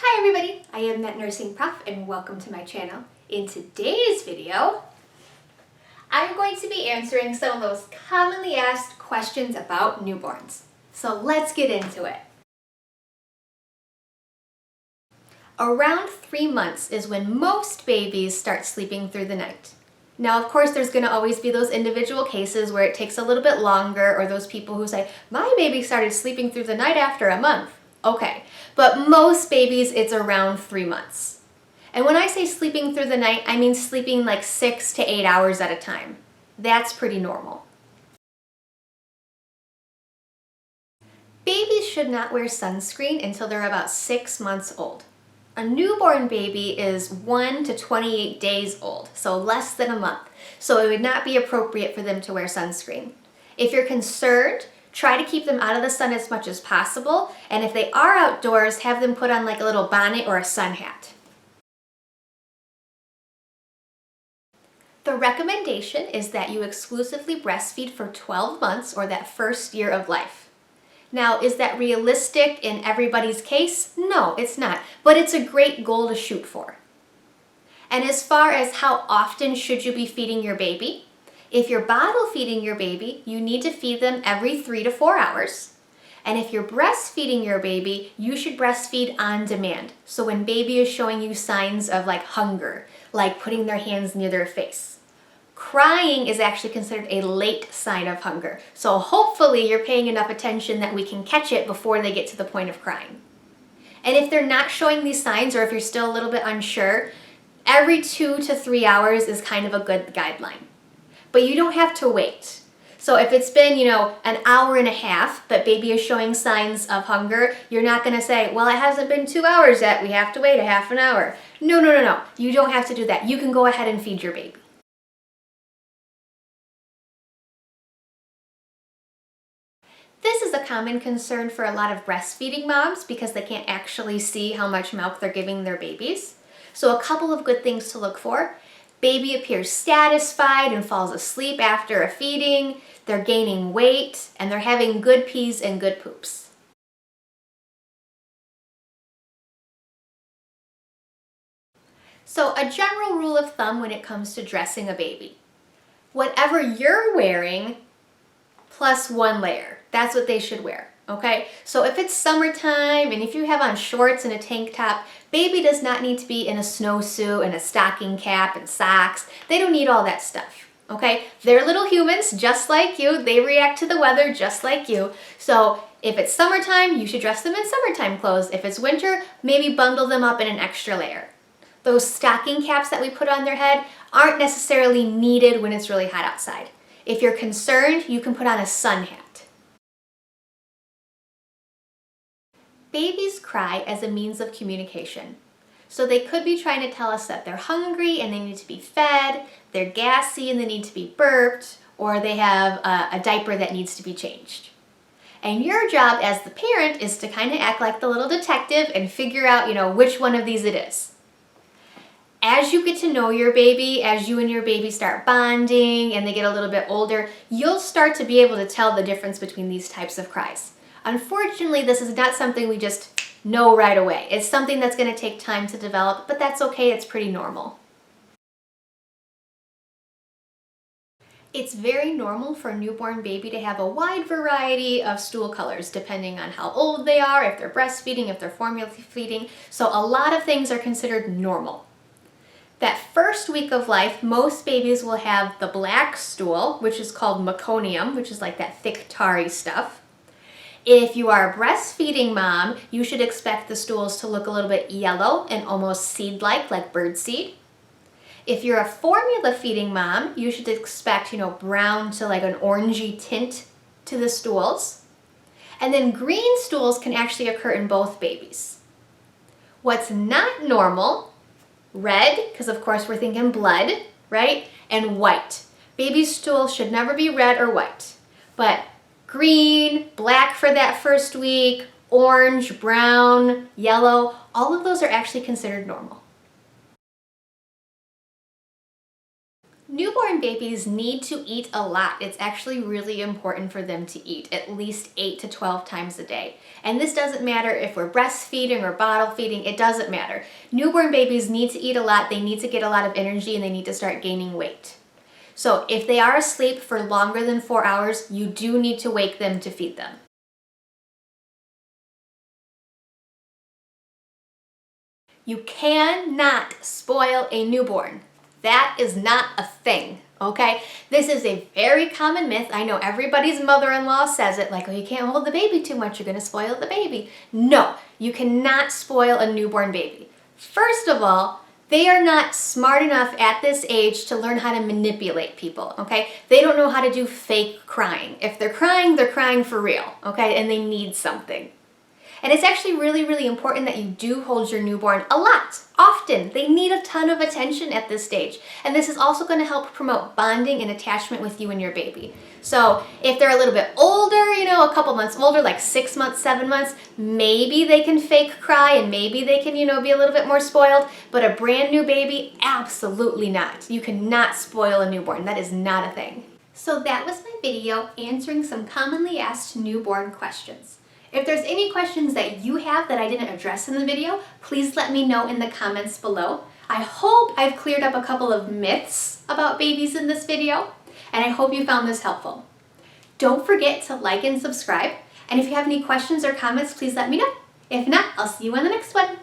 Hi everybody, I am Thatnursingprof and welcome to my channel. In today's video, I'm going to be answering some of those commonly asked questions about newborns. So let's get into it. Around 3 months is when most babies start sleeping through the night. Now, of course, there's going to always be those individual cases where it takes a little bit longer, or those people who say, my baby started sleeping through the night after a month. Okay, but most babies, it's around 3 months. And when I say sleeping through the night, I mean sleeping like 6 to 8 hours at a time. That's pretty normal. Babies should not wear sunscreen until they're about 6 months old. A newborn baby is 1 to 28 days old, so less than a month. So it would not be appropriate for them to wear sunscreen. If you're concerned, try to keep them out of the sun as much as possible, and if they are outdoors, have them put on like a little bonnet or a sun hat. The recommendation is that you exclusively breastfeed for 12 months or that first year of life. Now, is that realistic in everybody's case? No, it's not, but it's a great goal to shoot for. And as far as how often should you be feeding your baby, if you're bottle feeding your baby, you need to feed them every 3 to 4 hours. And if you're breastfeeding your baby, you should breastfeed on demand. So when baby is showing you signs of like hunger, like putting their hands near their face. Crying is actually considered a late sign of hunger. So hopefully you're paying enough attention that we can catch it before they get to the point of crying. And if they're not showing these signs, or if you're still a little bit unsure, every 2 to 3 hours is kind of a good guideline. But you don't have to wait. So if it's been, an hour and a half, but baby is showing signs of hunger, you're not going to say, well, it hasn't been 2 hours yet, we have to wait a half an hour. No. You don't have to do that. You can go ahead and feed your baby. This is a common concern for a lot of breastfeeding moms because they can't actually see how much milk they're giving their babies. So a couple of good things to look for. Baby appears satisfied and falls asleep after a feeding, they're gaining weight, and they're having good pees and good poops. So a general rule of thumb when it comes to dressing a baby. Whatever you're wearing, plus 1 layer. That's what they should wear, okay? So if it's summertime and if you have on shorts and a tank top, baby does not need to be in a snowsuit and a stocking cap and socks. They don't need all that stuff, okay? They're little humans just like you. They react to the weather just like you. So if it's summertime, you should dress them in summertime clothes. If it's winter, maybe bundle them up in an extra layer. Those stocking caps that we put on their head aren't necessarily needed when it's really hot outside. If you're concerned, you can put on a sun hat. Babies cry as a means of communication. So they could be trying to tell us that they're hungry and they need to be fed, they're gassy and they need to be burped, or they have a diaper that needs to be changed. And your job as the parent is to kind of act like the little detective and figure out, which one of these it is. As you get to know your baby, as you and your baby start bonding and they get a little bit older, you'll start to be able to tell the difference between these types of cries. Unfortunately, this is not something we just know right away. It's something that's going to take time to develop, but that's okay, it's pretty normal. It's very normal for a newborn baby to have a wide variety of stool colors depending on how old they are, if they're breastfeeding, if they're formula feeding. So a lot of things are considered normal. That first week of life, most babies will have the black stool, which is called meconium, which is like that thick tarry stuff. If you are a breastfeeding mom, you should expect the stools to look a little bit yellow and almost seed-like, like birdseed. If you're a formula feeding mom, you should expect, brown to like an orangey tint to the stools. And then green stools can actually occur in both babies. What's not normal, red, because of course we're thinking blood, right? And white. Baby's stool should never be red or white, but green, black for that first week, orange, brown, yellow, all of those are actually considered normal. Newborn babies need to eat a lot. It's actually really important for them to eat at least 8 to 12 times a day. And this doesn't matter if we're breastfeeding or bottle feeding, it doesn't matter. Newborn babies need to eat a lot, they need to get a lot of energy, and they need to start gaining weight. So if they are asleep for longer than 4 hours, you do need to wake them to feed them. You cannot spoil a newborn. That is not a thing, okay? This is a very common myth. I know everybody's mother-in-law says it, like, oh, you can't hold the baby too much, you're gonna spoil the baby. No, you cannot spoil a newborn baby. First of all, they are not smart enough at this age to learn how to manipulate people, okay? They don't know how to do fake crying. If they're crying for real, okay? And they need something. And it's actually really, really important that you do hold your newborn a lot, often. They need a ton of attention at this stage. And this is also going to help promote bonding and attachment with you and your baby. So if they're a little bit older, a couple months older, like 6 months, 7 months, maybe they can fake cry and maybe they can, be a little bit more spoiled. But a brand new baby, absolutely not. You cannot spoil a newborn. That is not a thing. So that was my video answering some commonly asked newborn questions. If there's any questions that you have that I didn't address in the video, please let me know in the comments below. I hope I've cleared up a couple of myths about babies in this video, and I hope you found this helpful. Don't forget to like and subscribe, and if you have any questions or comments, please let me know. If not, I'll see you on the next one.